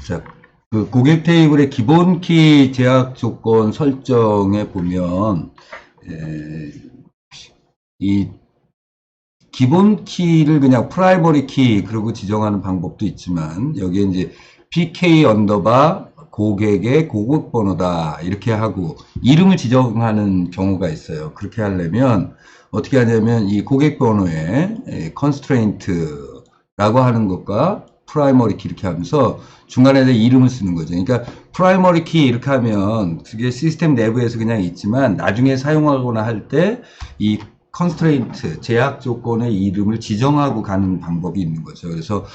자, 그 고객 테이블의 기본 키 제약 조건 설정에 보면 이 기본 키를 그냥 프라이머리 키 그러고 지정하는 방법도 있지만 여기에 이제 PK 언더바 고객의 고객 번호다 이렇게 하고 이름을 지정하는 경우가 있어요. 그렇게 하려면 어떻게 하냐면 이 고객 번호에 constraint라고 하는 것과 프라이머리 키 이렇게 하면서 중간에 이름을 쓰는 거죠. 그러니까 프라이머리 키 이렇게 하면 그게 시스템 내부에서 그냥 있지만 나중에 사용하거나 할 때 이 컨스트레인트 제약 조건의 이름을 지정하고 가는 방법이 있는 거죠. 그래서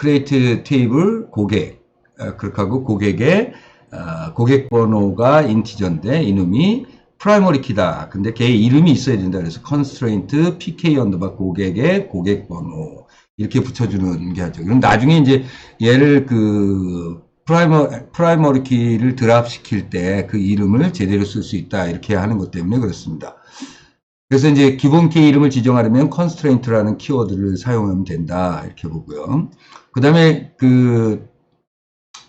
create 테이블 고객 그렇게 하고 고객의 고객 번호가 인티저인데 이놈이 프라이머리 키다. 근데 걔 이름이 있어야 된다. 그래서 constraint pk 언더바 고객의 고객 번호 이렇게 붙여주는 게 하죠. 그럼 나중에 이제 얘를 그 프라이머리 키를 드랍 시킬 때 그 이름을 제대로 쓸 수 있다. 이렇게 하는 것 때문에 그렇습니다. 그래서 이제 기본 키 이름을 지정하려면 constraint라는 키워드를 사용하면 된다. 이렇게 보고요. 그 다음에 그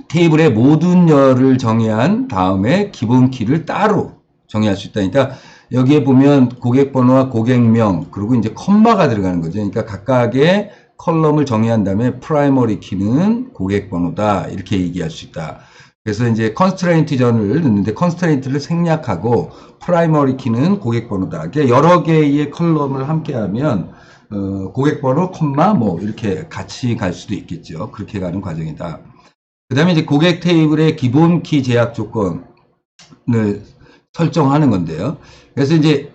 테이블의 모든 열을 정의한 다음에 기본 키를 따로 정의할 수 있다. 그러니까 여기에 보면 고객 번호와 고객명 그리고 이제 컴마가 들어가는 거죠. 그러니까 각각의 컬럼을 정의한 다음에 프라이머리 키는 고객 번호다. 이렇게 얘기할 수 있다. 그래서 이제 컨스트레인트 전을 넣는데 컨스트레인트를 생략하고 프라이머리 키는 고객 번호다. 여러 개의 컬럼을 함께하면 고객 번호, 콤마 뭐 이렇게 같이 갈 수도 있겠죠. 그렇게 가는 과정이다. 그 다음에 이제 고객 테이블의 기본 키 제약 조건을 설정하는 건데요. 그래서 이제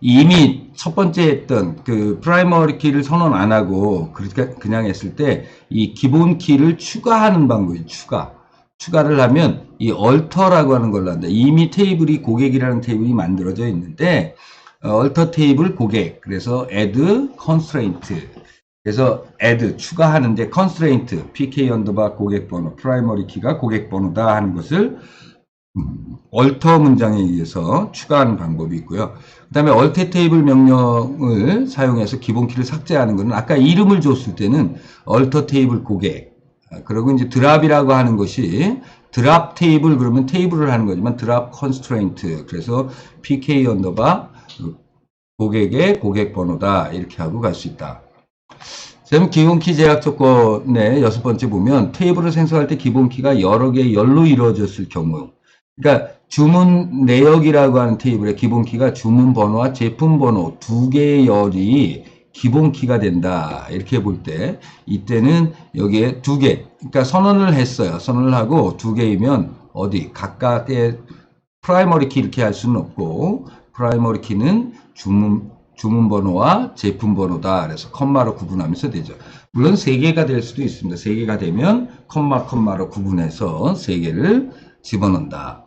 이미 첫 번째 했던 그 프라이머리 키를 선언 안 하고 그냥 했을 때 이 기본 키를 추가하는 방법이 추가를 하면 이 alter라고 하는 걸로 한다. 이미 테이블이 고객이라는 테이블이 만들어져 있는데 alter 테이블 고객 그래서 add constraint 그래서 add 추가하는데 constraint pk 언더바 고객 번호 프라이머리 키가 고객 번호다 하는 것을 alter 문장에 의해서 추가하는 방법이 있고요. 그 다음에 alter 테이블 명령을 사용해서 기본 키를 삭제하는 것은 아까 이름을 줬을 때는 alter 테이블 고객 그리고 이제 드랍이라고 하는 것이 드랍 테이블 그러면 테이블을 하는 거지만 드랍 constraint 그래서 pk 언더바 고객의 고객 번호다 이렇게 하고 갈 수 있다. 그다음 기본 키 제약 조건의 6번째 보면 테이블을 생성할 때 기본 키가 여러 개의 열로 이루어졌을 경우 그러니까 주문 내역이라고 하는 테이블의 기본 키가 주문 번호와 제품 번호 두 개의 열이 기본 키가 된다. 이렇게 볼 때 이때는 여기에 두 개. 그러니까 선언을 했어요. 선언을 하고 두 개이면 어디 각각의 프라이머리 키 이렇게 할 수는 없고 프라이머리 키는 주문 번호와 제품 번호다. 그래서 컴마로 구분하면서 되죠. 물론 세 개가 될 수도 있습니다. 세 개가 되면 컴마로 구분해서 세 개를 집어넣는다.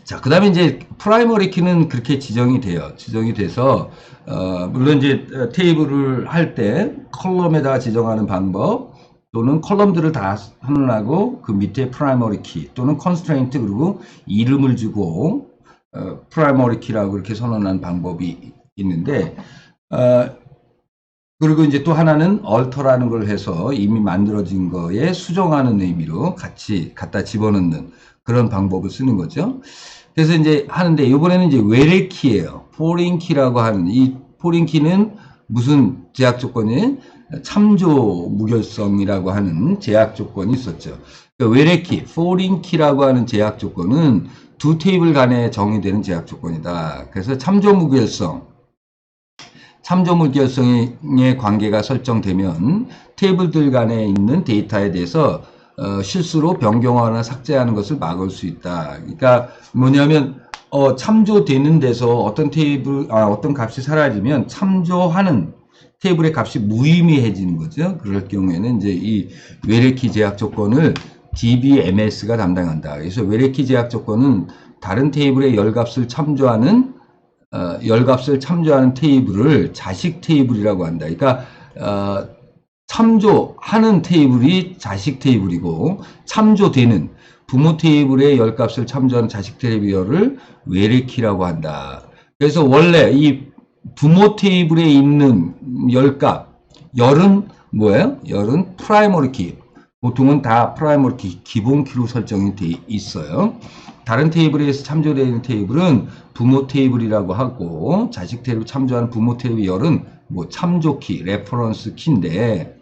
자, 그 다음에 이제 프라이머리 키는 그렇게 지정이 돼요. 지정이 돼서, 물론 이제 테이블을 할 때 컬럼에다가 지정하는 방법 또는 컬럼들을 다 선언하고 그 밑에 프라이머리 키 또는 컨스트레인트 그리고 이름을 주고, 프라이머리 키라고 이렇게 선언한 방법이 있는데, 그리고 이제 또 하나는 alter라는 걸 해서 이미 만들어진 거에 수정하는 의미로 같이 갖다 집어넣는 그런 방법을 쓰는 거죠. 그래서 이제 하는데 이번에는 이제 외래 키예요. foreign key라고 하는 이 foreign key는 무슨 제약 조건이 참조 무결성이라고 하는 제약 조건이 있었죠. 그러니까 외래 키, foreign key라고 하는 제약 조건은 두 테이블 간에 정의되는 제약 조건이다. 그래서 참조 무결성의 관계가 설정되면 테이블들 간에 있는 데이터에 대해서 실수로 변경하거나 삭제하는 것을 막을 수 있다. 그러니까 뭐냐면 참조되는 데서 어떤 어떤 값이 사라지면 참조하는 테이블의 값이 무의미해지는 거죠. 그럴 경우에는 이제 이 외래키 제약 조건을 DBMS가 담당한다. 그래서 외래키 제약 조건은 다른 테이블의 열값을 참조하는 테이블을 자식 테이블이라고 한다. 그러니까 참조하는 테이블이 자식 테이블이고 참조되는 부모 테이블의 열값을 참조하는 자식 테이블을 외래키라고 한다. 그래서 원래 이 부모 테이블에 있는 열값 열은 뭐예요? 열은 프라이머리 키. 보통은 다 프라이머리 키, 기본 키로 설정이 돼 있어요. 다른 테이블에서 참조되어 있는 테이블은 부모 테이블이라고 하고, 자식 테이블 참조하는 부모 테이블 열은 뭐 참조 키, 레퍼런스 키인데,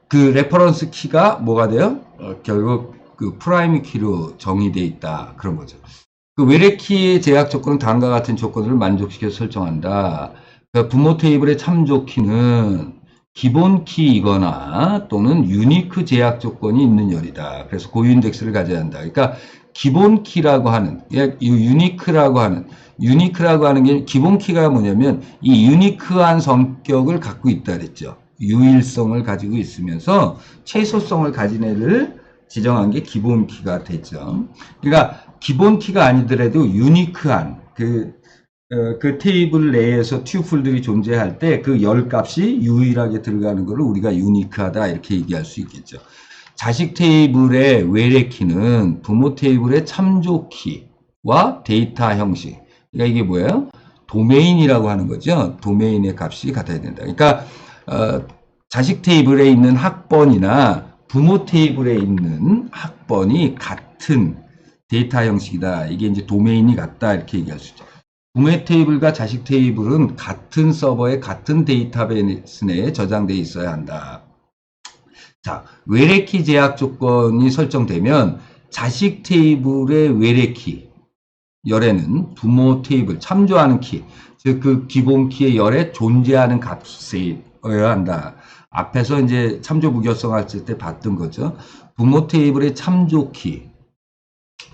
그 레퍼런스 키가 뭐가 돼요? 결국 그 프라이머리 키로 정의되어 있다. 그런 거죠. 그 외래 키의 제약 조건은 다음과 같은 조건을 만족시켜서 설정한다. 그러니까 부모 테이블의 참조 키는 기본 키이거나 또는 유니크 제약 조건이 있는 열이다. 그래서 고유 인덱스를 가져야 한다. 그러니까 기본 키라고 하는, 유니크라고 하는 게 기본 키가 뭐냐면 이 유니크한 성격을 갖고 있다 그랬죠. 유일성을 가지고 있으면서 최소성을 가진 애를 지정한 게 기본 키가 됐죠. 그러니까 기본 키가 아니더라도 유니크한 그 테이블 내에서 튜플들이 존재할 때 그 열 값이 유일하게 들어가는 것을 우리가 유니크하다 이렇게 얘기할 수 있겠죠. 자식 테이블의 외래 키는 부모 테이블의 참조 키와 데이터 형식. 그러니까 이게 뭐예요? 도메인이라고 하는 거죠. 도메인의 값이 같아야 된다. 그러니까 자식 테이블에 있는 학번이나 부모 테이블에 있는 학번이 같은 데이터 형식이다. 이게 이제 도메인이 같다 이렇게 얘기할 수 있죠. 부모 테이블과 자식 테이블은 같은 서버에 같은 데이터베이스 내에 저장되어 있어야 한다. 자, 외래키 제약 조건이 설정되면 자식 테이블의 외래키 열에는 부모 테이블 참조하는 키, 즉 그 기본 키의 열에 존재하는 값이어야 한다. 앞에서 이제 참조 무결성 했을 때 봤던 거죠. 부모 테이블의 참조 키,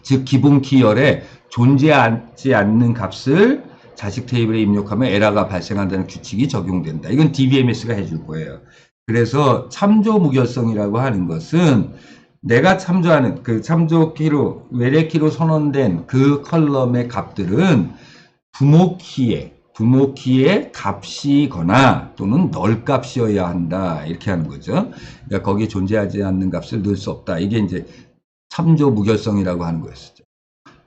즉 기본 키 열에 존재하지 않는 값을 자식 테이블에 입력하면 에러가 발생한다는 규칙이 적용된다. 이건 DBMS가 해줄 거예요. 그래서 참조 무결성이라고 하는 것은 내가 참조하는 그 참조 키로 외래 키로 선언된 그 컬럼의 값들은 부모 키의 값이거나 또는 널 값이어야 한다. 이렇게 하는 거죠. 그러니까 거기에 존재하지 않는 값을 넣을 수 없다. 이게 이제 참조 무결성이라고 하는 거였죠.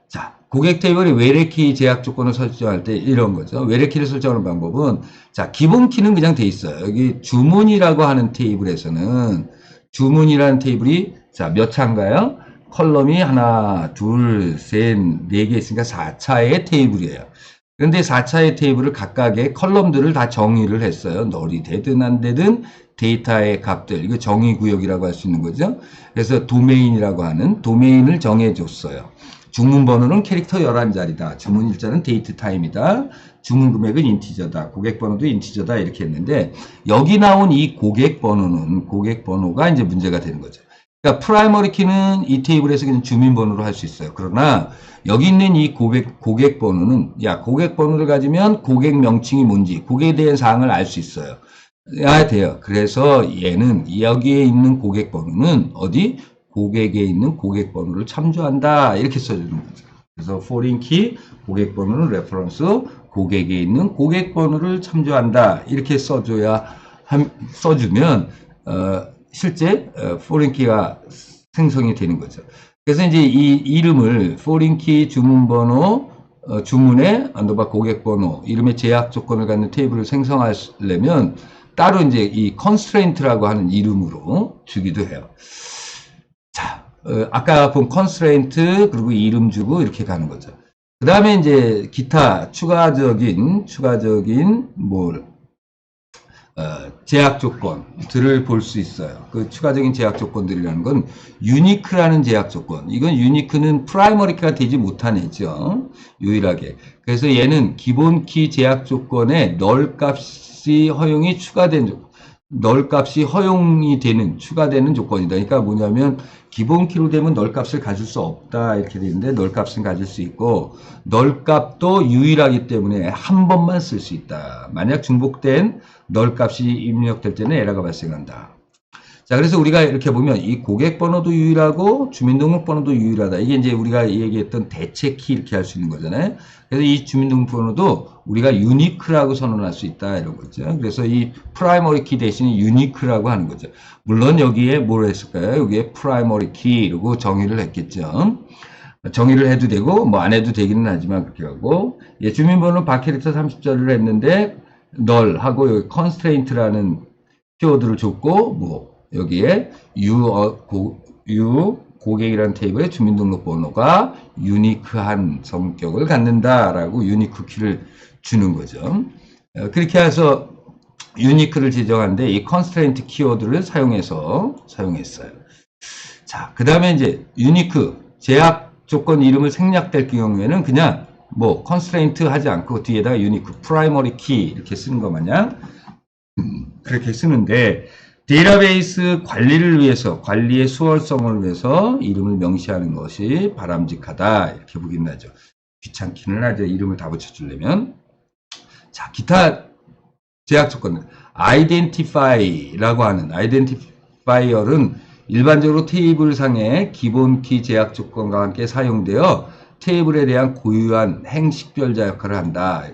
자, 고객 테이블의 외래키 제약 조건을 설정할 때 이런 거죠. 외래키를 설정하는 방법은, 자, 기본 키는 그냥 돼 있어요. 여기 주문이라고 하는 테이블에서는 주문이라는 테이블이, 자, 몇 차인가요? 컬럼이 하나, 둘, 셋, 네 개 있으니까 4차의 테이블이에요. 그런데 4차의 테이블을 각각의 컬럼들을 다 정의를 했어요. 널이 되든 안 되든 데이터의 값들, 이거 정의 구역이라고 할 수 있는 거죠. 그래서 도메인이라고 하는 도메인을 정해줬어요. 주문 번호는 캐릭터 11자리다. 주문 일자는 데이트 타임이다. 주문 금액은 인티저다. 고객 번호도 인티저다. 이렇게 했는데 여기 나온 이 고객 번호가 이제 문제가 되는 거죠. 그러니까 프라이머리 키는 이 테이블에서 그냥 주민 번호로 할 수 있어요. 그러나 여기 있는 이 고객 번호는 고객 번호를 가지면 고객 명칭이 뭔지 고객에 대한 사항을 알 수 있어요. 돼요. 그래서 얘는 여기에 있는 고객 번호는 어디? 고객에 있는 고객 번호를 참조한다. 이렇게 써주는 거죠. 그래서 foreign key 고객 번호는 레퍼런스 고객에 있는 고객 번호를 참조한다. 이렇게 써주면 실제 foreign key가 생성이 되는 거죠. 그래서 이제 이 이름을 foreign key 주문 번호 주문의 언더바 고객 번호 이름의 제약 조건을 갖는 테이블을 생성하려면 따로 이제 이 constraint라고 하는 이름으로 주기도 해요. 자, 아까 본 constraint 그리고 이름 주고 이렇게 가는 거죠. 그 다음에 이제 기타 추가적인 제약 조건들을 볼 수 있어요. 그 추가적인 제약 조건들이라는 건 유니크라는 제약 조건. 이건 유니크는 프라이머리가 되지 못한 애죠. 유일하게. 그래서 얘는 기본 키 제약 조건에 널 값이 허용이 추가된 조건. 널 값이 허용이 되는 추가되는 조건이다. 그러니까 뭐냐면 기본 키로 되면 널 값을 가질 수 없다 이렇게 되는데 널 값은 가질 수 있고 널 값도 유일하기 때문에 한 번만 쓸 수 있다. 만약 중복된 널 값이 입력될 때는 에러가 발생한다. 자, 그래서 우리가 이렇게 보면 이 고객 번호도 유일하고 주민등록번호도 유일하다. 이게 이제 우리가 얘기했던 대체 키 이렇게 할 수 있는 거잖아요. 그래서 이 주민등록번호도 우리가 유니크라고 선언할 수 있다 이런 거죠. 그래서 이 프라이머리 키 대신에 유니크라고 하는 거죠. 물론 여기에 뭘 했을까요? 여기에 프라이머리 키 이러고 정의를 했겠죠. 정의를 해도 되고 뭐 안 해도 되기는 하지만 그렇게 하고 주민번호 바캐릭터 30자리를 했는데 널 하고 여기 constraint라는 키워드를 줬고, 뭐, 여기에 고객이라는 테이블에 주민등록번호가 유니크한 성격을 갖는다라고 유니크 키를 주는 거죠. 그렇게 해서 유니크를 지정하는데 이 컨스트레인트 키워드를 사용했어요. 자, 그 다음에 이제 유니크 제약 조건 이름을 생략될 경우에는 그냥 뭐 컨스트레인트 하지 않고 뒤에다가 유니크 프라이머리 키 이렇게 쓰는 것 마냥 그렇게 쓰는데 데이터베이스 관리를 위해서 관리의 수월성을 위해서 이름을 명시하는 것이 바람직하다 이렇게 보긴 하죠. 귀찮기는 하죠. 이름을 다 붙여주려면. 자, 기타 제약 조건은 identify라고 하는 identifier은 일반적으로 테이블 상의 기본 키 제약 조건과 함께 사용되어 테이블에 대한 고유한 행식별자 역할을 한다.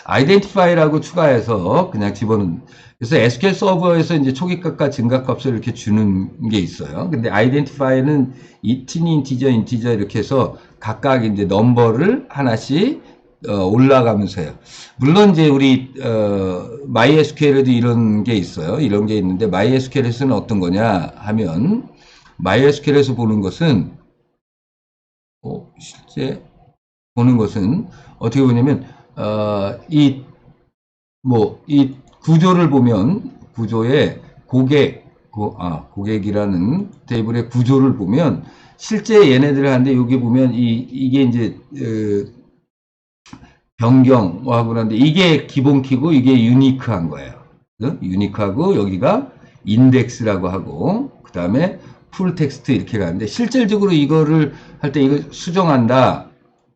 identify라고 추가해서 그냥 집어넣는. 그래서 SQL 서버에서 이제 초기값과 증가값을 이렇게 주는 게 있어요. 근데 identify는 인티저 이렇게 해서 각각 이제 넘버를 하나씩 올라가면서 해요. 물론 이제 우리 MySQL에도 이런 게 있어요. 이런 게 있는데 MySQL에서는 어떤 거냐 하면 MySQL에서 보는 것은 실제 보는 것은 어떻게 보냐면 이 구조를 보면 구조에 고객이라는 테이블의 구조를 보면 실제 얘네들을 하는데 여기 보면 이게 이제 변경하고 그러는데 이게 기본 키고 이게 유니크한 거예요. 유니크하고 여기가 인덱스라고 하고 그 다음에 풀 텍스트 이렇게 가는데 실질적으로 이거를 할 때 이거 수정한다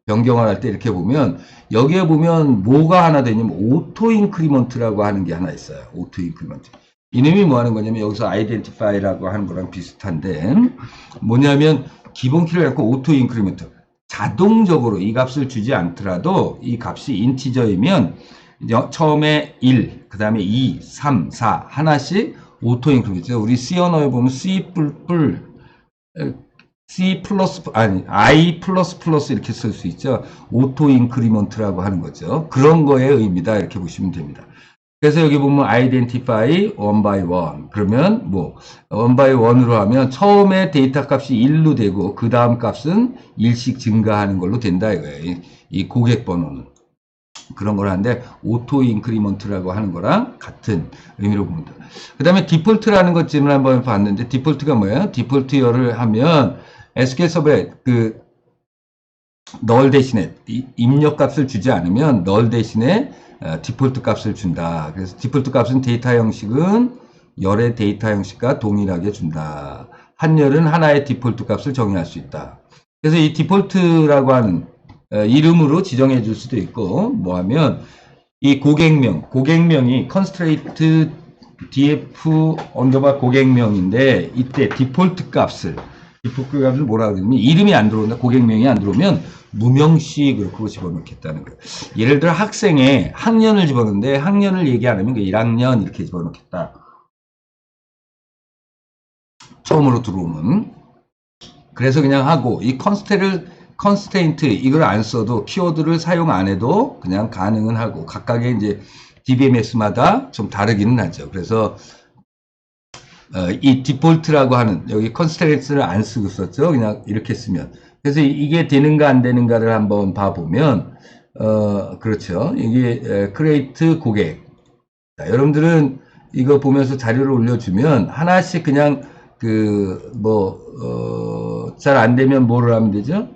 변경을 할 때 이렇게 보면 여기에 보면 뭐가 하나 되냐면 오토 인크리먼트라고 하는 게 하나 있어요. 오토 인크리먼트. 이놈이 뭐 하는 거냐면 여기서 아이덴티파이라고 하는 거랑 비슷한데 뭐냐면 기본 키를 갖고 오토 인크리먼트 자동적으로 이 값을 주지 않더라도 이 값이 인티저이면 처음에 1, 그 다음에 2, 3, 4 하나씩 오토 인크리먼트. 우리 C 언어에 보면 I 플러스 이렇게 쓸 수 있죠. 오토 인크리먼트라고 하는 거죠. 그런 거의 의미다. 이렇게 보시면 됩니다. 그래서 여기 보면 identify one by one. 그러면 one by one으로 하면 처음에 데이터 값이 1로 되고 그 다음 값은 1씩 증가하는 걸로 된다 이거예요. 이 고객 번호는. 그런 걸 하는데 오토 인크리먼트라고 하는 거랑 같은 의미로 봅니다. 그 다음에 디폴트라는 것 질문 한번 봤는데 디폴트가 뭐예요? 디폴트열을 하면 SQL 서버에 null 대신에 입력 값을 주지 않으면 null 대신에 디폴트 값을 준다. 그래서 디폴트 값은 데이터 형식은 열의 데이터 형식과 동일하게 준다. 한 열은 하나의 디폴트 값을 정의할 수 있다. 그래서 이 디폴트라고 하는 이름으로 지정해 줄 수도 있고 뭐 하면 이 고객명이 constraint df 언더바 고객명인데 이때 디폴트 값을 뭐라 그러냐면 이름이 안 들어온다. 고객명이 안 들어오면 무명식으로 그거 집어넣겠다는 거예요. 예를 들어 학생의 학년을 집어넣는데 학년을 얘기 안 하면 1학년 이렇게 집어넣겠다. 처음으로 들어오면. 그래서 그냥 하고 이 컨스테인트 이걸 안 써도 키워드를 사용 안 해도 그냥 가능은 하고 각각의 이제 DBMS마다 좀 다르기는 하죠. 그래서 이 디폴트라고 하는 여기 컨스트레인트를 안 쓰고 썼죠. 그냥 이렇게 쓰면. 그래서 이게 되는가 안 되는가를 한번 봐보면 그렇죠. 이게 크레이트 고객. 자, 여러분들은 이거 보면서 자료를 올려주면 하나씩 그냥 잘 안 되면 뭐를 하면 되죠?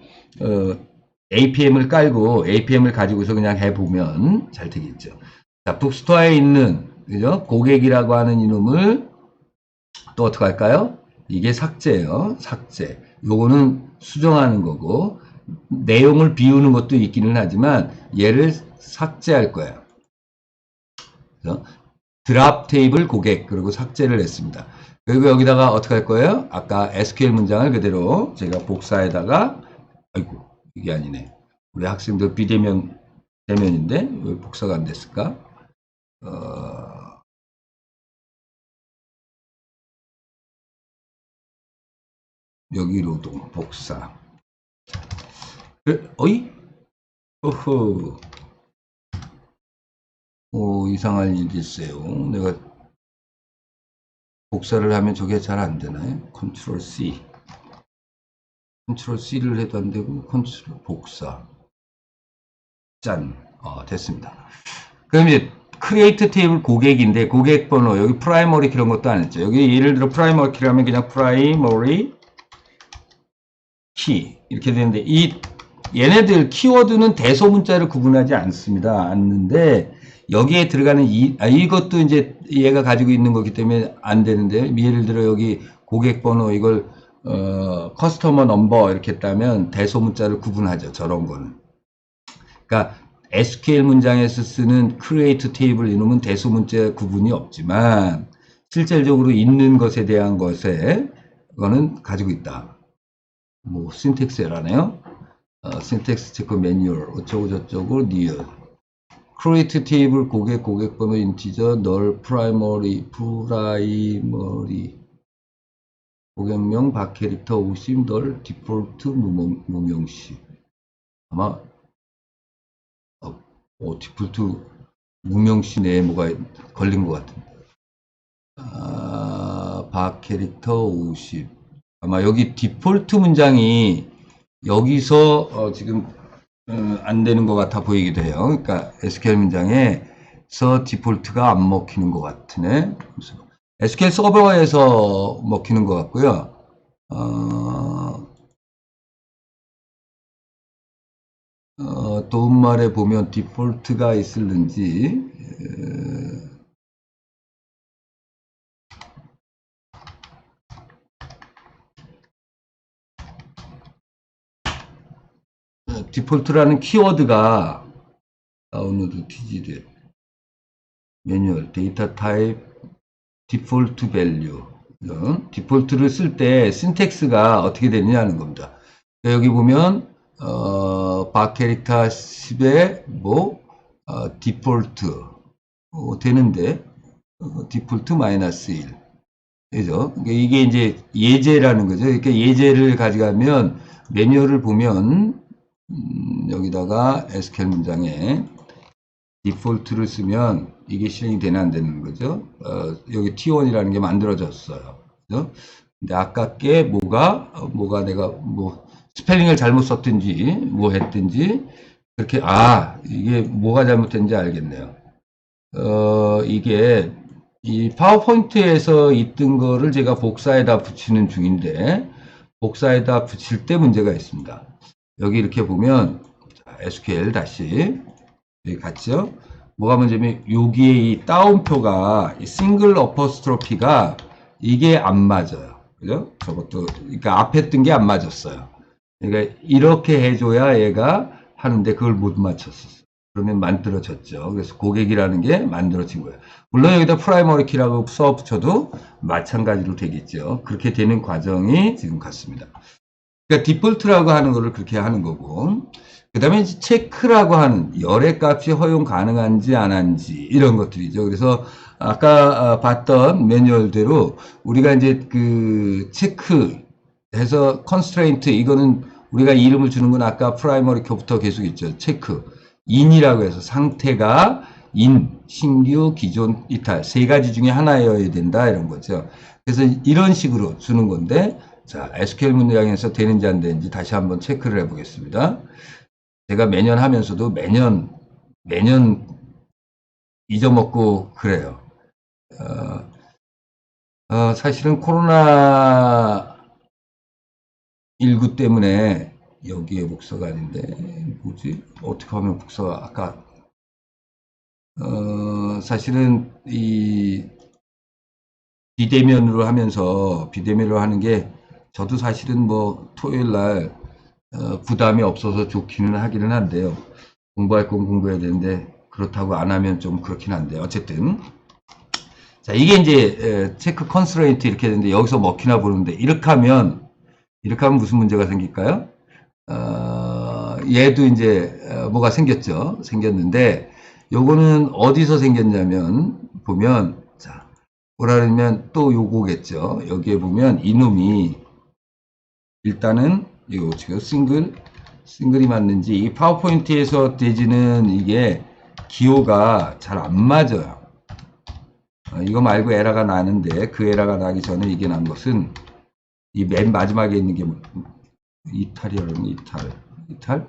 APM을 깔고 APM을 가지고서 그냥 해보면 잘 되겠죠. 자, 북스토어에 있는 그죠? 고객이라고 하는 이놈을 또 어떻게 할까요? 이게 삭제예요. 삭제. 요거는 수정하는 거고 내용을 비우는 것도 있기는 하지만 얘를 삭제할 거예요. 드랍 테이블 고객 그리고 삭제를 했습니다. 그리고 여기다가 어떻게 할 거예요? 아까 SQL 문장을 그대로 제가 복사에다가 아이고 이게 아니네. 우리 학생들 대면인데 왜 복사가 안 됐을까? 여기로도 복사. 어이? 어허. 이상한 일이 있어요. 내가 복사를 하면 저게 잘 안 되나요? 컨트롤 C. 컨트롤 C를 해도 안 되고, 컨트롤 복사. 짠. 됐습니다. 그럼 이제, 크리에이트 테이블 고객인데, 고객 번호, 여기 프라이머리 그런 것도 안 했죠. 여기 예를 들어 프라이머리 키라면 그냥 프라이머리 키. 이렇게 되는데, 얘네들 키워드는 대소문자를 구분하지 않는데, 여기에 들어가는 이것도 이제 얘가 가지고 있는 거기 때문에 안 되는데, 예를 들어 여기 고객 번호 이걸 커스터머 넘버 이렇게 했다면 대소문자를 구분하죠. 저런 거는. 그러니까 SQL 문장에서 쓰는 create table 이놈은 대소문자 구분이 없지만 실질적으로 있는 것에 대한 거는 가지고 있다. 뭐 신텍스 에러네요. 신텍스 체크 매뉴얼 어쩌고 저쩌고 new create table 고객 번호 인티저 널 프라이머리 고객명 박캐릭터 50 널 디폴트 무명시 아마 디폴트 무명시 내에 뭐가 걸린 것 같은데 박캐릭터 50 아마 여기 디폴트 문장이 여기서 지금 안 되는 것 같아 보이기도 해요. 그러니까 SQL 문장에서 디폴트가 안 먹히는 것 같으네. SQL 서버에서 먹히는 것 같고요. 도움말에 보면 디폴트가 있을는지 디폴트라는 키워드가 다운로드 TGD 매뉴얼 데이터 타입 디폴트 밸류 디폴트를 쓸 때 신텍스가 어떻게 되느냐는 겁니다. 여기 보면 박캐릭터 10에 디폴트 되는데 디폴트 마이너스 1 그죠? 이게 이제 예제라는 거죠. 그러니까 예제를 가져가면 매뉴얼을 보면 여기다가 SQL 문장에 디폴트를 쓰면 이게 실행이 되나 안 되는 거죠. 여기 T1이라는 게 만들어졌어요. 그죠? 근데 아깝게 뭐가 내가 스펠링을 잘못 썼든지 뭐 했든지 그렇게 이게 뭐가 잘못된지 알겠네요. 이게 이 파워포인트에서 있던 거를 제가 복사에다 붙이는 중인데 복사에다 붙일 때 문제가 있습니다. 여기 이렇게 보면 SQL 다시 여기 갔죠? 뭐가 문제냐면 여기에 이 따옴표가 이 싱글 어퍼스트로피가 이게 안 맞아요. 그죠? 저것도 그러니까 앞에 뜬 게 안 맞았어요. 그러니까 이렇게 해줘야 얘가 하는데 그걸 못 맞췄었어요. 그러면 만들어졌죠. 그래서 고객이라는 게 만들어진 거예요. 물론 여기다 프라이머리 키라고 써 붙여도 마찬가지로 되겠죠. 그렇게 되는 과정이 지금 같습니다. 그러니까 디폴트라고 하는 거를 그렇게 하는 거고 그 다음에 체크라고 하는 열의 값이 허용 가능한지 안 한지 이런 것들이죠. 그래서 아까 봤던 매뉴얼대로 우리가 이제 그 체크해서 컨스트레인트 이거는 우리가 이름을 주는 건 아까 프라이머리 켜부터 계속 있죠. 체크 인이라고 해서 상태가 신규, 기존, 이탈 세 가지 중에 하나여야 된다 이런 거죠. 그래서 이런 식으로 주는 건데 자 SQL 문장에서 되는지 안 되는지 다시 한번 체크를 해보겠습니다. 제가 매년 하면서도 매년 잊어먹고 그래요. 사실은 코로나 19 때문에 여기에 복사가 아닌데 뭐지? 어떻게 하면 복사가 아까 사실은 이 비대면으로 하는 게 저도 사실은 뭐 토요일 날 부담이 없어서 좋기는 하기는 한데요. 공부할 건 공부해야 되는데 그렇다고 안 하면 좀 그렇긴 한데 어쨌든 자 이게 이제 체크 컨스트레인트 이렇게 되는데 여기서 먹히나 보는데 이렇게 하면 무슨 문제가 생길까요? 얘도 이제 뭐가 생겼는데 요거는 어디서 생겼냐면 보면 자 뭐라 그러면 또 요거겠죠. 여기에 보면 이놈이 일단은 이거 지금 싱글이 맞는지 이 파워포인트에서 되지는 이게 기호가 잘 안 맞아요. 이거 말고 에러가 나는데 그 에러가 나기 전에 이게 난 것은 이 맨 마지막에 있는 게 이탈이라는 이탈?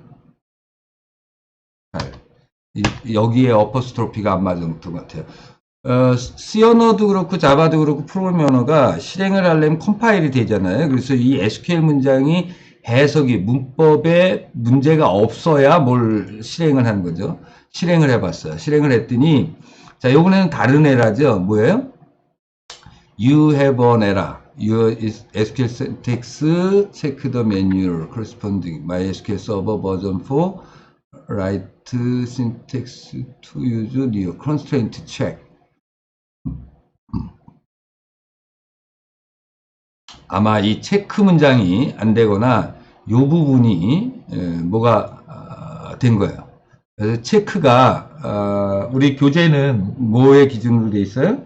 여기에 어퍼스트로피가 안 맞은 것 같아요. C 언어도 그렇고 자바도 그렇고 프로그래밍 언어가 실행을 하려면 컴파일이 되잖아요. 그래서 이 SQL 문장이 해석이 문법에 문제가 없어야 뭘 실행을 하는 거죠. 실행을 해봤어요. 실행을 했더니 자, 요번에는 다른 에러죠. 뭐예요? You have an error. Your SQL syntax check the manual corresponding MySQL server version 4 write syntax to use new constraint check. 아마 이 체크 문장이 안 되거나 요 부분이 뭐가 된 거예요. 그래서 체크가 우리 교재는 뭐의 기준으로 돼 있어요?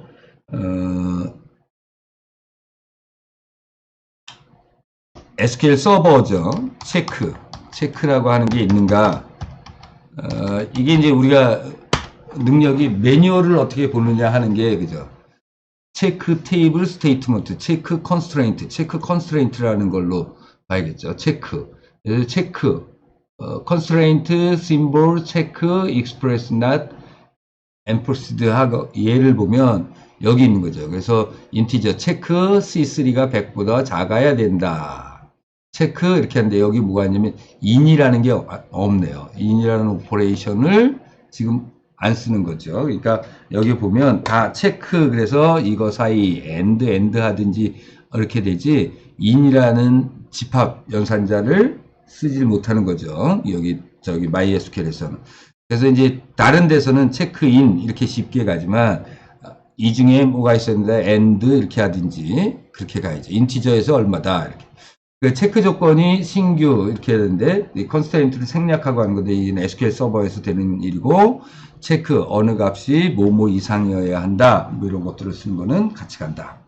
SQL 서버죠. 체크라고 하는 게 있는가? 이게 이제 우리가 능력이 매뉴얼을 어떻게 보느냐 하는 게 그죠? 체크 테이블 스테이트먼트, 체크 컨스트레인트, 체크 컨스트레인트라는 걸로 봐야겠죠. 체크, 컨스트레인트, 심볼, 체크, 익스프레스, not, enforced 하고 예를 보면 여기 있는 거죠. 그래서 인티저 체크 C3가 100보다 작아야 된다. 체크 이렇게 하는데 여기 뭐가 있냐면 in이라는 게 없네요. in이라는 오퍼레이션을 지금 안 쓰는 거죠. 그러니까 여기 보면 다 체크 그래서 이거 사이 end 하든지 이렇게 되지 in이라는 집합 연산자를 쓰지 못하는 거죠. 여기 저기 MySQL에서는. 그래서 이제 다른 데서는 체크인 이렇게 쉽게 가지만 이 중에 뭐가 있었는데 end 이렇게 하든지 그렇게 가야죠. 인티저에서 얼마다 이렇게. 그 체크 조건이 신규 이렇게 되는데 컨스트레인트를 생략하고 하는 건데 이는 SQL 서버에서 되는 일이고 체크 어느 값이 뭐뭐 이상이어야 한다 뭐 이런 것들을 쓰는 거는 같이 간다.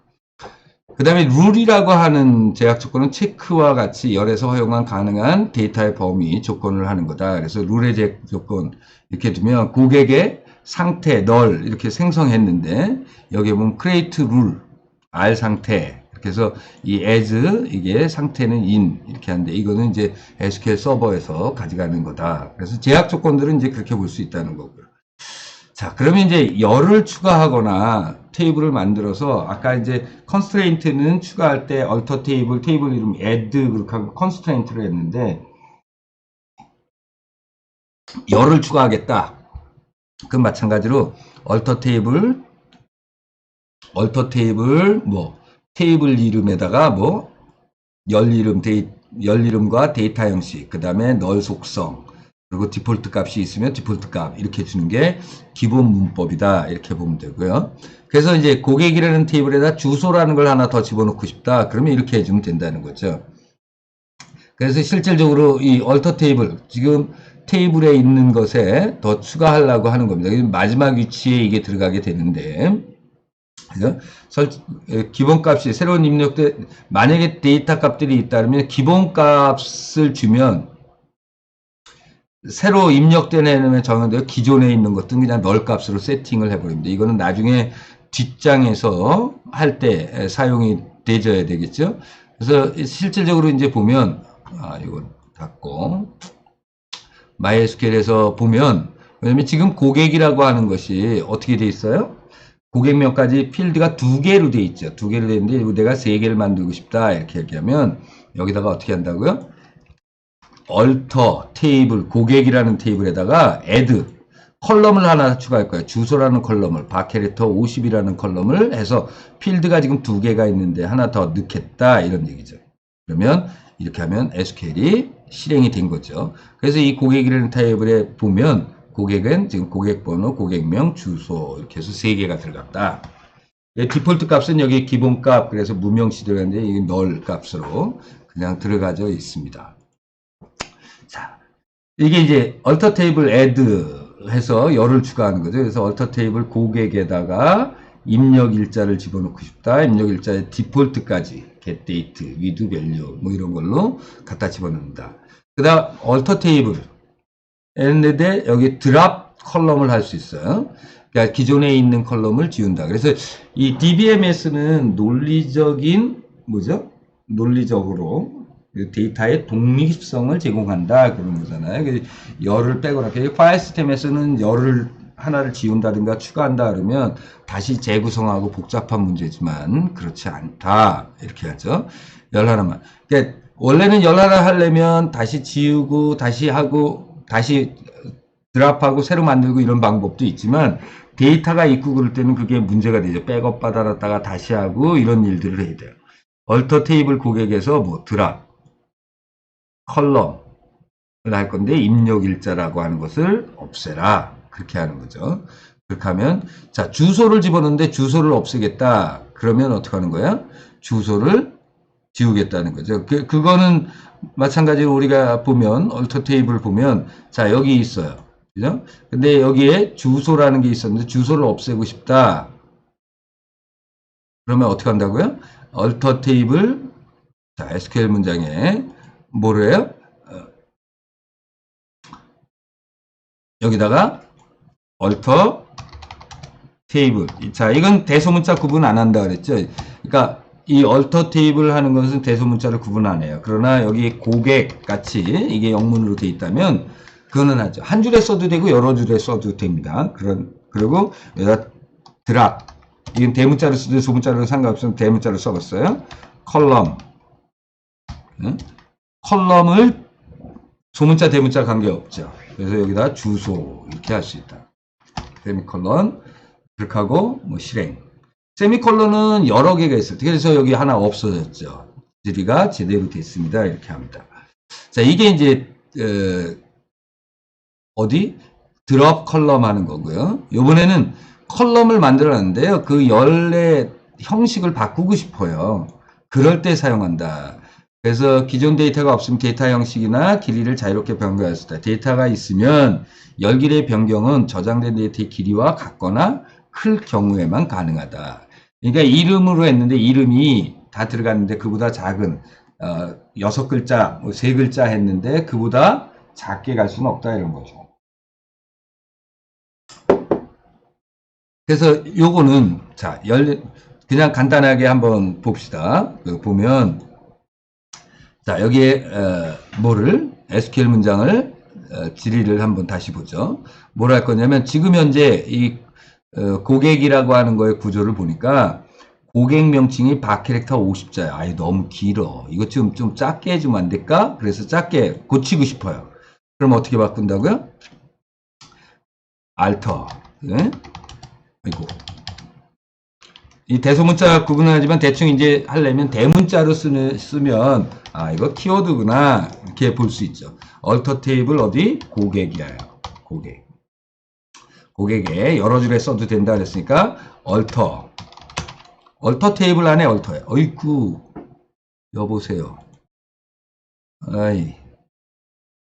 그 다음에 룰이라고 하는 제약 조건은 체크와 같이 열에서 허용한 가능한 데이터의 범위 조건을 하는 거다. 그래서 룰의 제약 조건 이렇게 두면 고객의 상태 널 이렇게 생성했는데 여기 보면 create 룰 R 상태 그래서 이 as 이게 상태는 in 이렇게 하는데 이거는 이제 SQL 서버에서 가져가는 거다. 그래서 제약 조건들은 이제 그렇게 볼 수 있다는 거고요. 자, 그러면 이제 열을 추가하거나 테이블을 만들어서 아까 이제 constraint는 추가할 때 alter 테이블 이름 add 그렇게 하고 constraint를 했는데 열을 추가하겠다. 그럼 마찬가지로 alter 테이블 뭐 테이블 이름에다가 뭐 열 이름과 데이터 형식 그 다음에 널 속성 그리고 디폴트 값이 있으면 디폴트 값 이렇게 주는 게 기본 문법이다 이렇게 보면 되고요. 그래서 이제 고객이라는 테이블에다 주소라는 걸 하나 더 집어넣고 싶다 그러면 이렇게 해주면 된다는 거죠. 그래서 실질적으로 이 alter 테이블 지금 테이블에 있는 것에 더 추가하려고 하는 겁니다. 마지막 위치에 이게 들어가게 되는데 그죠? 기본값이 새로운 입력돼 만약에 데이터 값들이 있다면 기본값을 주면 새로 입력된 애는 정해져 기존에 있는 것들은 그냥 널 값으로 세팅을 해버립니다. 이거는 나중에 뒷장에서 할 때 사용이 되져야 되겠죠. 그래서 실질적으로 이제 보면 이거 닫고 MySQL에서 보면 왜냐면 지금 고객이라고 하는 것이 어떻게 돼 있어요? 고객명까지 필드가 2개로 돼 있죠. 2개로 돼 있는데 내가 3개를 만들고 싶다 이렇게 얘기하면 여기다가 어떻게 한다고요? alter 테이블 고객이라는 테이블에다가 add 컬럼을 하나 추가할 거예요. 주소라는 컬럼을 바캐릭터 50이라는 컬럼을 해서 필드가 지금 2개가 있는데 하나 더 넣겠다 이런 얘기죠. 그러면 이렇게 하면 SQL이 실행이 된 거죠. 그래서 이 고객이라는 테이블에 보면 고객은 지금 고객번호, 고객명, 주소 이렇게 해서 3개가 들어갔다. 디폴트 값은 여기 기본값 그래서 무명시 들어갔는데 이게 널 값으로 그냥 들어가져 있습니다. 자, 이게 이제 alter table add 해서 열을 추가하는 거죠. 그래서 alter table 고객에다가 입력 일자를 집어넣고 싶다. 입력 일자의 디폴트까지 get date, with value 뭐 이런 걸로 갖다 집어넣는다. 그 다음 alter table 했는데 여기 drop 컬럼을 할 수 있어요. 그러니까 기존에 있는 컬럼을 지운다. 그래서 이 DBMS는 논리적인 뭐죠? 논리적으로 데이터의 독립성을 제공한다 그런 거잖아요. 열을 빼거나 파일 시스템에서는 열을 하나를 지운다든가 추가한다 그러면 다시 재구성하고 복잡한 문제지만 그렇지 않다 이렇게 하죠. 열 하나만. 그러니까 원래는 열 하나 하려면 다시 지우고 다시 하고 다시 드랍하고 새로 만들고 이런 방법도 있지만 데이터가 있고 그럴 때는 그게 문제가 되죠. 백업 받아놨다가 다시 하고 이런 일들을 해야 돼요. 얼터 테이블 고객에서 뭐 드랍, 컬럼을 할 건데 입력 일자라고 하는 것을 없애라. 그렇게 하는 거죠. 그렇게 하면 자 주소를 집어넣는데 주소를 없애겠다. 그러면 어떻게 하는 거야? 주소를 지우겠다는 거죠. 그거는 마찬가지로 우리가 보면 얼터 테이블 보면 자 여기 있어요. 그죠? 근데 여기에 주소라는 게 있었는데 주소를 없애고 싶다. 그러면 어떻게 한다고요? 얼터 테이블 자 SQL 문장에 뭐를 해요? 여기다가 얼터 테이블. 자 이건 대소문자 구분 안 한다 그랬죠. 그러니까 이 얼터 테이블 하는 것은 대소문자를 구분 안 해요. 그러나 여기 고객 같이 이게 영문으로 돼 있다면 그거는 하죠. 한 줄에 써도 되고 여러 줄에 써도 됩니다. 그리고 여기다 드랍. 이건 대문자로 쓰든 소문자로 상관없으면 대문자로 써봤어요. 컬럼. 컬럼을 소문자 대문자 관계없죠. 그래서 여기다 주소 이렇게 할 수 있다. 세미콜론 그렇게 하고 뭐 실행. 세미콜론은 여러 개가 있어요. 그래서 여기 하나 없어졌죠. 지리가 제대로 됐습니다. 이렇게 합니다. 자 이게 이제 어디 드롭 컬럼 하는 거고요. 이번에는 컬럼을 만들었는데요. 그 열의 형식을 바꾸고 싶어요. 그럴 때 사용한다. 그래서 기존 데이터가 없으면 데이터 형식이나 길이를 자유롭게 변경할 수 있다. 데이터가 있으면 열 길이의 변경은 저장된 데이터의 길이와 같거나 클 경우에만 가능하다. 그러니까 이름으로 했는데 이름이 다 들어갔는데 그보다 작은 6글자, 3글자 했는데 그보다 작게 갈 수는 없다 이런 거죠. 그래서 요거는 자 그냥 간단하게 한번 봅시다. 보면 자 여기에 뭐를 SQL 문장을 질의를 한번 다시 보죠. 뭘 할 거냐면 지금 현재 이 고객이라고 하는 거의 구조를 보니까 고객 명칭이 바캐릭터 50자야. 아이 너무 길어. 이거 좀 작게 해주면 안 될까? 그래서 작게 고치고 싶어요. 그럼 어떻게 바꾼다고요? 알터. 네? 아이고. 이 대소문자 구분하지만 대충 이제 하려면 대문자로 쓰면 아 이거 키워드구나 이렇게 볼 수 있죠. 얼터 테이블 어디? 고객이에요. 고객에 여러 줄에 써도 된다 그랬으니까 얼터 테이블 안에 얼터예요. 어이쿠 여보세요. 아이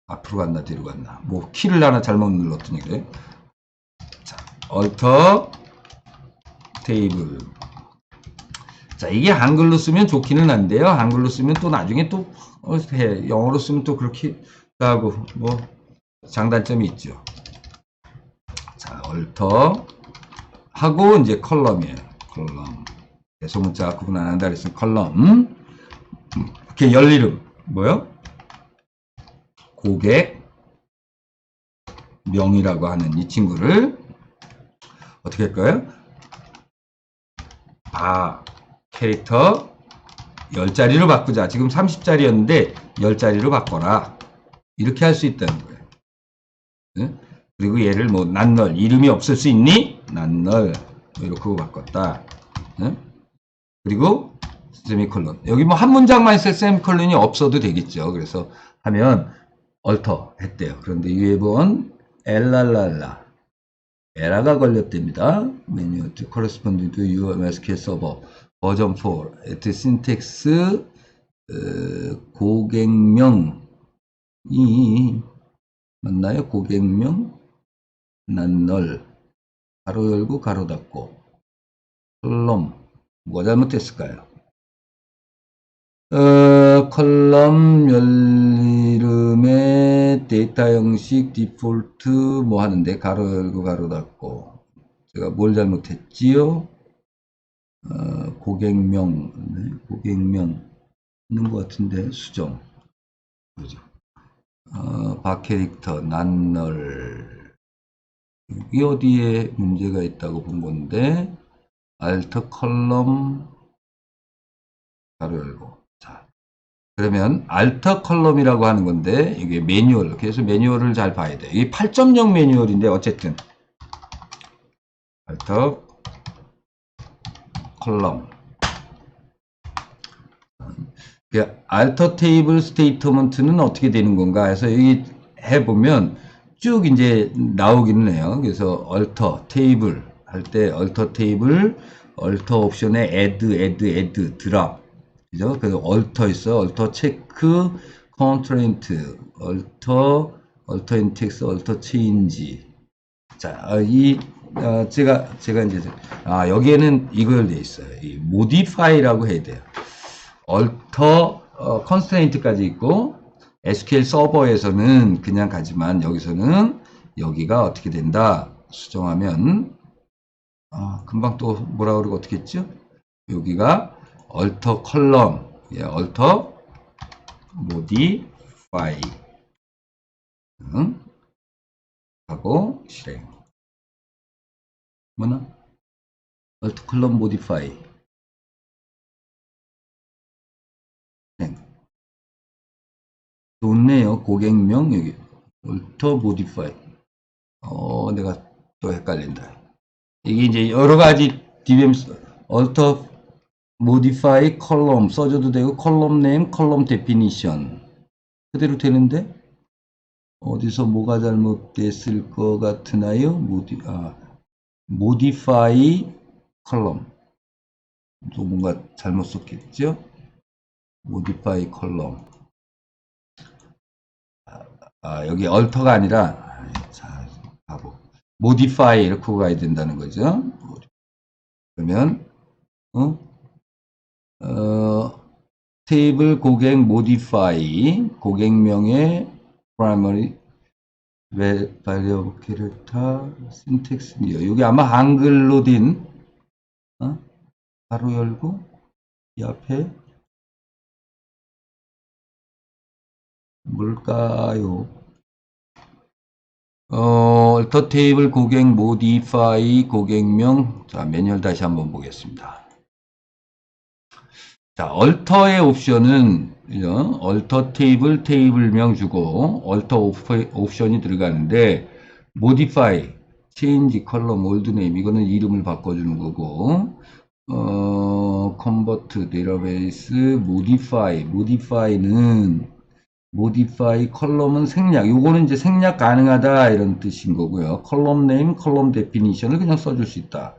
앞으로 갔나 뒤로 갔나 뭐 키를 하나 잘못 눌렀더니 그래. 자 얼터 테이블. 자, 이게 한글로 쓰면 좋기는 한데요. 한글로 쓰면 또 나중에 또 영어로 쓰면 또 그렇게 하고 뭐 장단점이 있죠. 자, 얼터 하고 이제 컬럼이에요. 컬럼. 대소문자 구분 안 한다 그랬으면 컬럼. 이렇게 열 이름 뭐요? 고객 명이라고 하는 이 친구를 어떻게 할까요? 캐릭터 10자리로 바꾸자. 지금 30자리였는데 10자리로 바꿔라. 이렇게 할 수 있다는 거예요. 네? 그리고 얘를 뭐 난널 이름이 없을 수 있니? 난널 이렇게 바꿨다. 네? 그리고 세미콜론. 여기 뭐 한 문장만 있을 세미콜론이 없어도 되겠죠. 그래서 하면 얼터 했대요. 그런데 유해본 엘랄랄라 에러가 걸렸답니다. 메뉴 to corresponding to your MySQL server 버전 4 at syntax 고객명이 맞나요? 고객명 난널 가로 열고 가로 닫고 컬럼 뭐가 잘못됐을까요? 컬럼 열 이름에 데이터 형식 디폴트 뭐 하는데 가로 열고 가로 닫고 제가 뭘 잘못했지요? 고객명 네, 고객명 있는 것 같은데 수정 그죠? 바캐릭터 난널 여기 어디에 문제가 있다고 본 건데 알터 컬럼 가로 열고 자 그러면 알터 컬럼이라고 하는 건데 이게 매뉴얼 그래서 매뉴얼을 잘 봐야 돼 이게 8.0 매뉴얼인데 어쨌든 알터 컬럼 알터 테이블 스테이트먼트는 어떻게 되는 건가 해서 여기 해보면 쭉 이제 나오기는 해요. 그래서 얼터 테이블 할 때 얼터 테이블 얼터 옵션에 add 드랍 그죠? 그래서 얼터 있어 얼터 체크 컨트레인트 얼터 인텍스 얼터 체인지 자, 제가 이제 여기에는 이걸 돼 있어요. 이 modify라고 해야 돼요. alter constraint까지 있고 SQL 서버에서는 그냥 가지만 여기서는 여기가 어떻게 된다 수정하면 금방 또 뭐라 그러고 어떻게 했죠? 여기가 alter column alter modify 하고 실행 뭐나 alter column modify 좋네요. 고객명 여기 alter modify 내가 또 헷갈린다. 이게 이제 여러 가지 DBM alter modify column 써줘도 되고 column name, column definition 그대로 되는데 어디서 뭐가 잘못됐을 것 같으나요? modify column 또 뭔가 잘못 썼겠죠? modify column 여기 alter가 아니라 자 바보 modify 이렇게 가야 된다는 거죠. 그러면 테이블 고객 modify 고객명의 primary variable character syntax요. 여기 아마 한글로 된 가로 열고 이 앞에 뭘까요? alter 테이블 고객 modify 고객명 자 매뉴얼 다시 한번 보겠습니다. 자, 얼터의 옵션은 얼터 테이블 테이블명 주고 얼터 옵션이 들어가는데 modify, change, column, old name 이거는 이름을 바꿔주는 거고 convert, database, modify는 modify, column은 생략 요거는 이제 생략 가능하다 이런 뜻인 거고요. column name, column definition을 그냥 써줄 수 있다.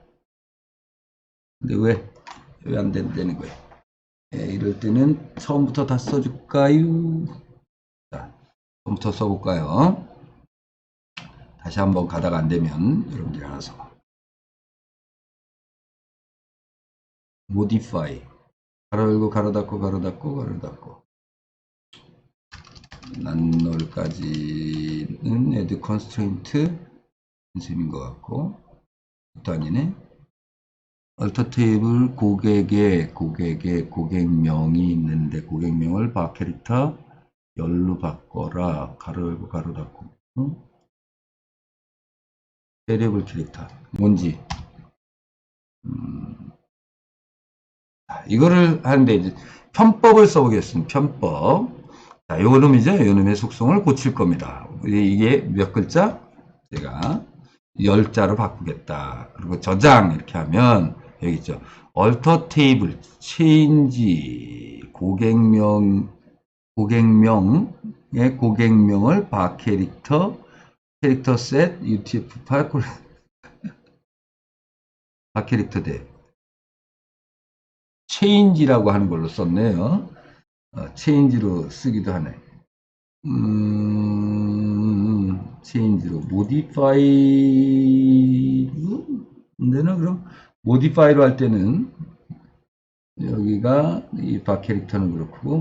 근데 왜 안 된다는 거예요? 이럴 때는 처음부터 다 써줄까요? 자, 처음부터 써볼까요? 다시 한번 가다가 안 되면 여러분들이 알아서. modify. 가로 열고 가로 닫고 가로 닫고 가로 닫고. 난널까지는 add constraint 셈인 것 같고. 또 아니네. alter 테이블 고객의 고객명이 있는데 고객명을 바캐릭터 열로 바꿔라 가로 열고 가로 닫고 variable 캐릭터 뭔지 이거를 하는데 이제 편법을 써보겠습니다. 편법 자 요놈이죠. 요놈의 속성을 고칠 겁니다. 이게 몇 글자? 제가 10자로 바꾸겠다. 그리고 저장 이렇게 하면 여기 있죠. alter table, change, 고객명의 고객명을 바캐릭터, 캐릭터 set, utf8 바캐릭터 대 change라고 하는 걸로 썼네요. change로 쓰기도 하네. change로 modify 되나 그럼 modify로 할 때는 여기가 이 바캐릭터는 그렇고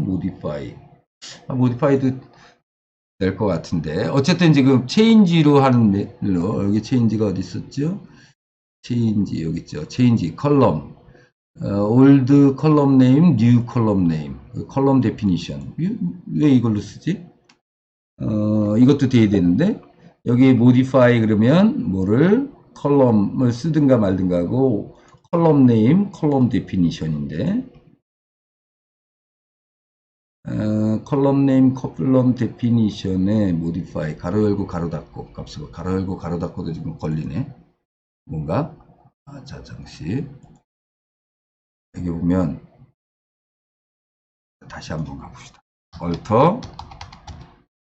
modify도 될 것 같은데 어쨌든 지금 체인지로 하는 메일로 여기 체인지가 어디 있었죠? 체인지 여기 있죠. 체인지 컬럼 올드 컬럼 네임, 뉴 컬럼 네임, 컬럼 데피니션 왜 이걸로 쓰지? 이것도 돼야 되는데 여기 modify 그러면 뭐를 컬럼을 쓰든가 말든가 하고 컬럼 네임, 컬럼 데피니션인데 컬럼 네임, 컬럼 데피니션에 modify 가로 열고 가로 닫고 값을 가로 열고 가로 닫고도 지금 걸리네. 뭔가 자 잠시 여기 보면 다시 한번 가봅시다. 얼터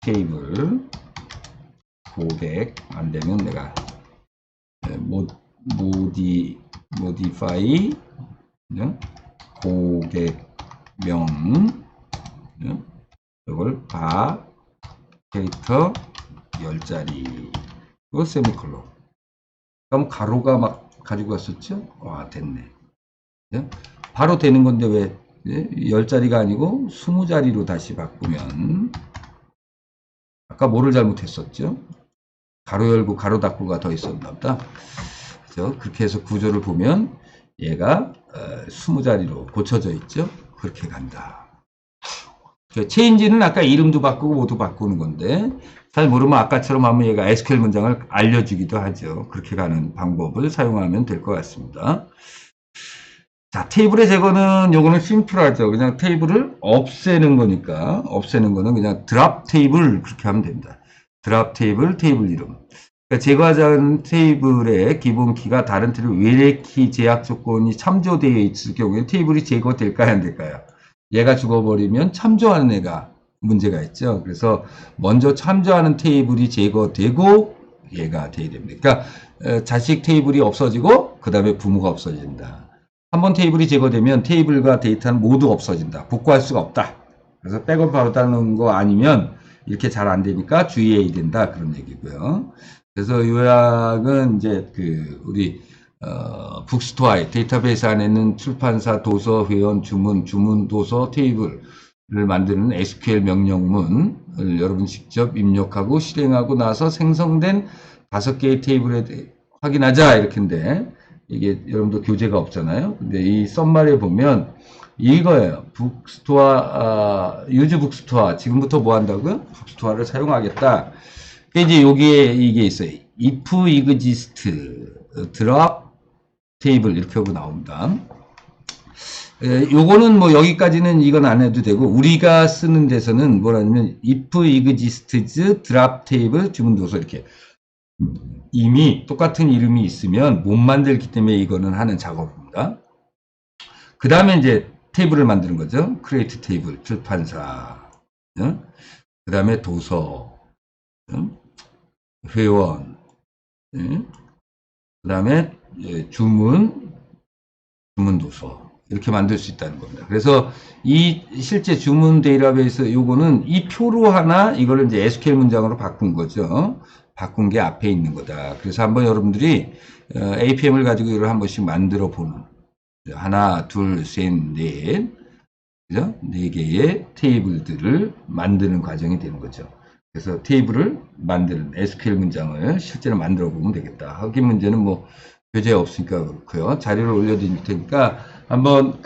테이블 고객 안 되면 내가 modify 고객명 이걸 캐릭터 10자리 이거 세미콜론 그럼 가로가 막 가지고 갔었죠? 와 됐네. 바로 되는 건데 왜 10자리가 아니고 20자리로 다시 바꾸면 아까 뭐를 잘못했었죠? 가로 열고 가로 닫고가 더 있었나 보다. 그죠? 그렇게 해서 구조를 보면 얘가 20자리로 고쳐져 있죠? 그렇게 간다. 체인지는 아까 이름도 바꾸고 모두 바꾸는 건데 잘 모르면 아까처럼 하면 얘가 SQL 문장을 알려주기도 하죠. 그렇게 가는 방법을 사용하면 될 것 같습니다. 자, 테이블의 제거는 요거는 심플하죠. 그냥 테이블을 없애는 거니까 없애는 거는 그냥 드랍 테이블 그렇게 하면 됩니다. 드랍 테이블, 테이블 이름. 그러니까 제거하자는 테이블의 기본 키가 다른 테이블 외래 키 제약 조건이 참조되어 있을 경우에 테이블이 제거될까요, 안 될까요? 얘가 죽어버리면 참조하는 애가 문제가 있죠. 그래서 먼저 참조하는 테이블이 제거되고 얘가 돼야 됩니다. 그러니까 자식 테이블이 없어지고 그 다음에 부모가 없어진다. 한번 테이블이 제거되면 테이블과 데이터는 모두 없어진다. 복구할 수가 없다. 그래서 백업 바로 따는 거 아니면 이렇게 잘 안 되니까 주의해야 된다. 그런 얘기고요. 그래서 요약은 이제 우리 북스토어에 데이터베이스 안에는 출판사, 도서, 회원, 주문 도서, 테이블을 만드는 SQL 명령문을 여러분 직접 입력하고 실행하고 나서 생성된 5개의 테이블에 확인하자 이렇게인데 이게 여러분도 교재가 없잖아요. 근데 이 썸마리에 보면 이거예요. 북스토어, 유즈 북스토어. 지금부터 뭐 한다고요? 북스토어를 사용하겠다. 이제 여기에 이게 있어요. if exist drop 테이블 이렇게 하고 나옵니다. 요거는 뭐 여기까지는 이건 안 해도 되고 우리가 쓰는 데서는 뭐라냐면 if exists drop table 주문도서 이렇게 이미 똑같은 이름이 있으면 못 만들기 때문에 이거는 하는 작업입니다. 그 다음에 이제 테이블을 만드는 거죠. create 테이블 출판사 그 다음에 도서 회원 그 다음에 주문 도서 이렇게 만들 수 있다는 겁니다. 그래서 이 실제 주문 데이터베이스 요거는 이 표로 하나 이거를 이제 SQL 문장으로 바꾼 거죠. 바꾼 게 앞에 있는 거다. 그래서 한번 여러분들이 APM을 가지고 이걸 한 번씩 만들어 보는 하나, 둘, 셋, 넷 그죠? 4개의 테이블들을 만드는 과정이 되는 거죠. 그래서 테이블을 만드는 SQL 문장을 실제로 만들어 보면 되겠다. 확인 문제는 뭐 교재에 없으니까 그렇고요. 자료를 올려드릴 테니까 한번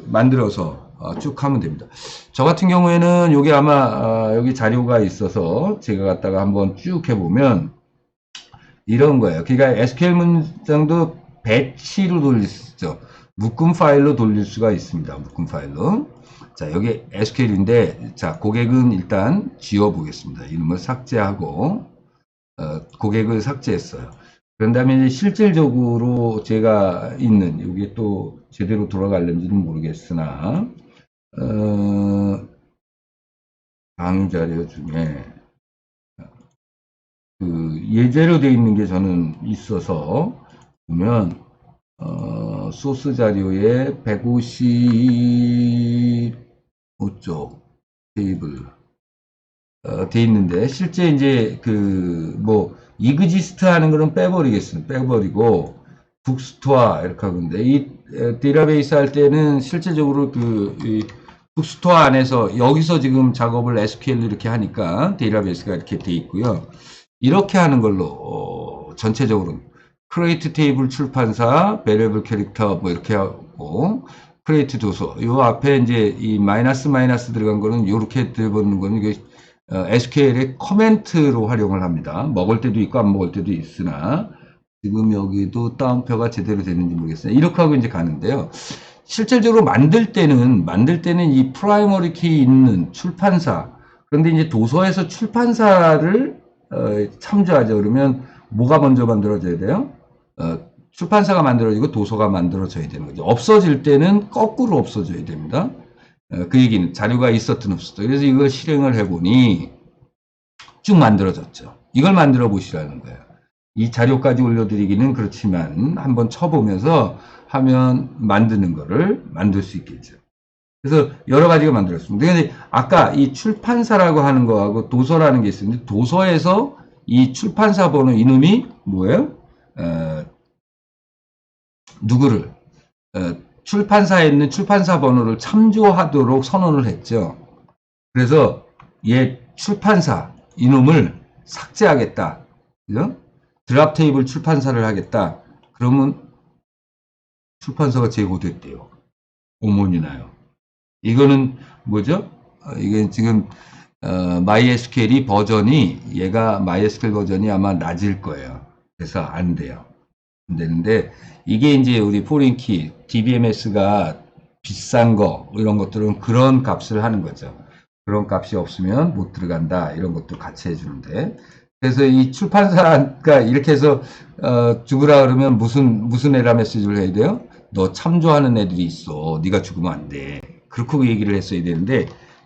만들어서 쭉 하면 됩니다. 저 같은 경우에는 여기 아마 여기 자료가 있어서 제가 갖다가 한번 쭉 해보면 이런 거예요. 그러니까 SQL 문장도 배치로 돌릴 수 있죠. 묶음 파일로 돌릴 수가 있습니다. 묶음 파일로. 자, 여기 SQL인데, 자, 고객은 일단 지워보겠습니다. 이름을 삭제하고, 고객을 삭제했어요. 그런 다음에 실질적으로 제가 있는, 여기 또 제대로 돌아갈는지는 모르겠으나, 강의 자료 중에, 예제로 되어 있는 게 저는 있어서, 보면, 소스 자료에 155쪽 테이블 돼 있는데 실제 이제 이그지스트 하는 거는 빼버리겠습니다. 빼버리고 북스토어 이렇게 하는데 이 데이터베이스 할 때는 실제적으로 북스토어 안에서 여기서 지금 작업을 SQL로 이렇게 하니까 데이터베이스가 이렇게 돼 있고요. 이렇게 하는 걸로 전체적으로 크리에이트 테이블 출판사, 베리어블 캐릭터 뭐 이렇게 하고 크리에이트 도서 요 앞에 이제 이 마이너스 들어간 거는 요렇게 들어보는 거는 이게 SQL의 커멘트로 활용을 합니다. 먹을 때도 있고 안 먹을 때도 있으나 지금 여기도 따옴표가 제대로 되는지 모르겠어요. 이렇게 하고 이제 가는데요. 실질적으로 만들 때는 이 프라이머리 키 있는 출판사, 그런데 이제 도서에서 출판사를 참조하죠. 그러면 뭐가 먼저 만들어져야 돼요? 출판사가 만들어지고 도서가 만들어져야 되는 거죠. 없어질 때는 거꾸로 없어져야 됩니다. 그 얘기는 자료가 있었든 없었든. 그래서 이걸 실행을 해보니 쭉 만들어졌죠. 이걸 만들어 보시라는 거예요. 이 자료까지 올려드리기는 그렇지만 한번 쳐보면서 하면 만드는 거를 만들 수 있겠죠. 그래서 여러 가지가 만들었습니다. 근데 아까 이 출판사라고 하는 거하고 도서라는 게 있었는데 도서에서 이 출판사 번호 이놈이 뭐예요? 누구를 출판사에 있는 출판사 번호를 참조하도록 선언을 했죠. 그래서 얘 출판사 이놈을 삭제하겠다. 그죠? 드랍 테이블 출판사를 하겠다. 그러면 출판사가 제거됐대요. 오문이 나요. 이거는 뭐죠? 이게 지금 MySQL이 버전이 얘가 MySQL 버전이 아마 낮을 거예요. 그래서 안 돼요. 안 되는데 이게 이제 우리 포린키 DBMS가 비싼 거 이런 것들은 그런 값을 하는 거죠. 그런 값이 없으면 못 들어간다 이런 것도 같이 해주는데 그래서 이 출판사가 이렇게 해서 죽으라 그러면 무슨 에러 메시지를 해야 돼요? 너 참조하는 애들이 있어. 네가 죽으면 안 돼. 그렇게 얘기를 했어야 되는데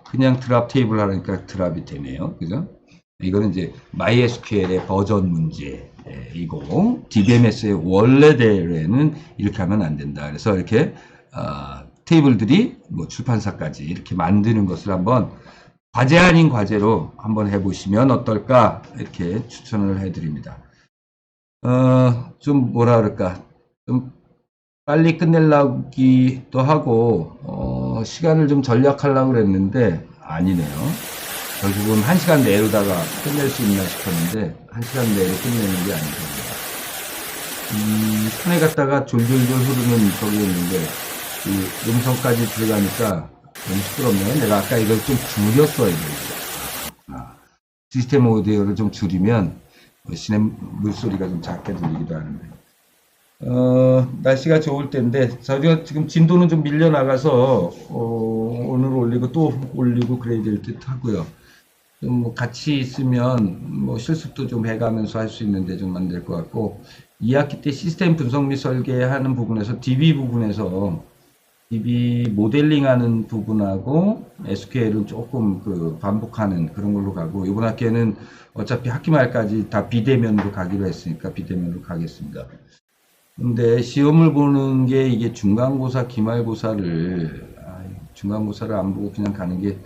그냥 드랍 테이블 하니까 드랍이 되네요. 그죠? 이거는 이제 MySQL의 버전 문제이고 DBMS의 원래대로에는 이렇게 하면 안 된다. 그래서 이렇게 테이블들이 뭐 출판사까지 이렇게 만드는 것을 한번 과제 아닌 과제로 한번 해보시면 어떨까 이렇게 추천을 해드립니다. 좀 뭐라 그럴까 좀 빨리 끝내려기도 하고 시간을 좀 절약하려고 그랬는데 아니네요. 결국은 1시간 내로다가 끝낼 수 있나 싶었는데 1시간 내로 끝내는 게 아니거든요. 산에 갔다가 졸졸졸 흐르는 저기 있는데 이 음성까지 들어가니까 너무 시끄럽네요. 내가 아까 이걸 좀 줄였어야 되는데 시스템 오디오를 좀 줄이면 시내 물소리가 좀 작게 들리기도 하는데 날씨가 좋을 때인데 저희가 지금 진도는 좀 밀려나가서 오늘 올리고 또 올리고 그래야 될 듯 하고요. 좀 뭐 같이 있으면 뭐 실습도 좀 해가면서 할 수 있는데 좀 안 될 것 같고 2학기 때 시스템 분석 및 설계하는 부분에서 DB 부분에서 DB 모델링하는 부분하고 SQL을 조금 그 반복하는 그런 걸로 가고 이번 학기에는 어차피 학기 말까지 다 비대면으로 가기로 했으니까 비대면으로 가겠습니다. 근데 시험을 보는 게 이게 중간고사, 기말고사를 중간고사를 안 보고 그냥 가는 게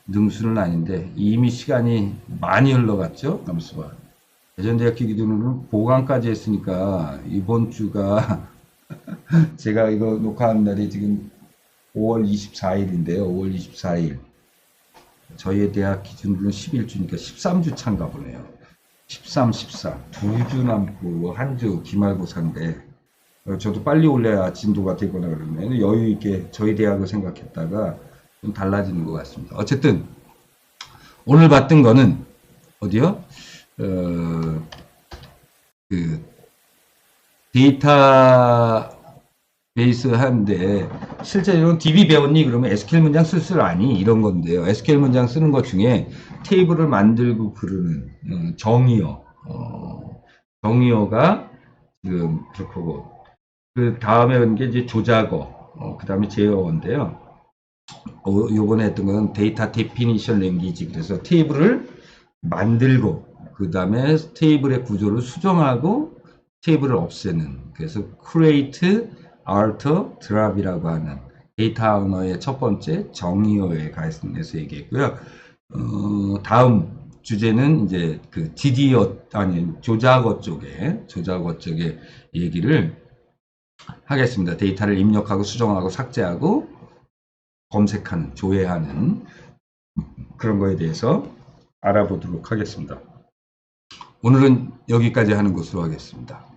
능수는 아닌데 이미 시간이 많이 흘러갔죠. 감수가 대전대학교 기준으로 보강까지 했으니까 이번 주가 제가 이거 녹화한 날이 지금 5월 24일인데요. 5월 24일 저희 대학 기준으로는 11주니까 13주 차인가 보네요. 13, 14 2주 남고 한 주 기말고사인데 저도 빨리 올려야 진도가 되거나 그러면 여유 있게 저희 대학을 생각했다가 좀 달라지는 것 같습니다. 어쨌든 오늘 봤던 거는 어디요? 그 데이터 베이스 하는데 실제로는 DB 배웠니? 그러면 SQL 문장 쓸 줄 아니? 이런 건데요. SQL 문장 쓰는 것 중에 테이블을 만들고 부르는 정의어가 지금 그렇고 그 다음에 온 게 이제 조작어, 그 다음에 제어어인데요. 요번에 했던 건 데이터 데피니션 랭귀지. 그래서 테이블을 만들고 그 다음에 테이블의 구조를 수정하고 테이블을 없애는. 그래서 create, alter, drop이라고 하는 데이터 언어의 첫 번째 정의어에 관해서 얘기했고요. 다음 주제는 이제 그 DD어 아니 조작어 쪽에 얘기를 하겠습니다. 데이터를 입력하고 수정하고 삭제하고 검색하는, 조회하는 그런 거에 대해서 알아보도록 하겠습니다. 오늘은 여기까지 하는 것으로 하겠습니다.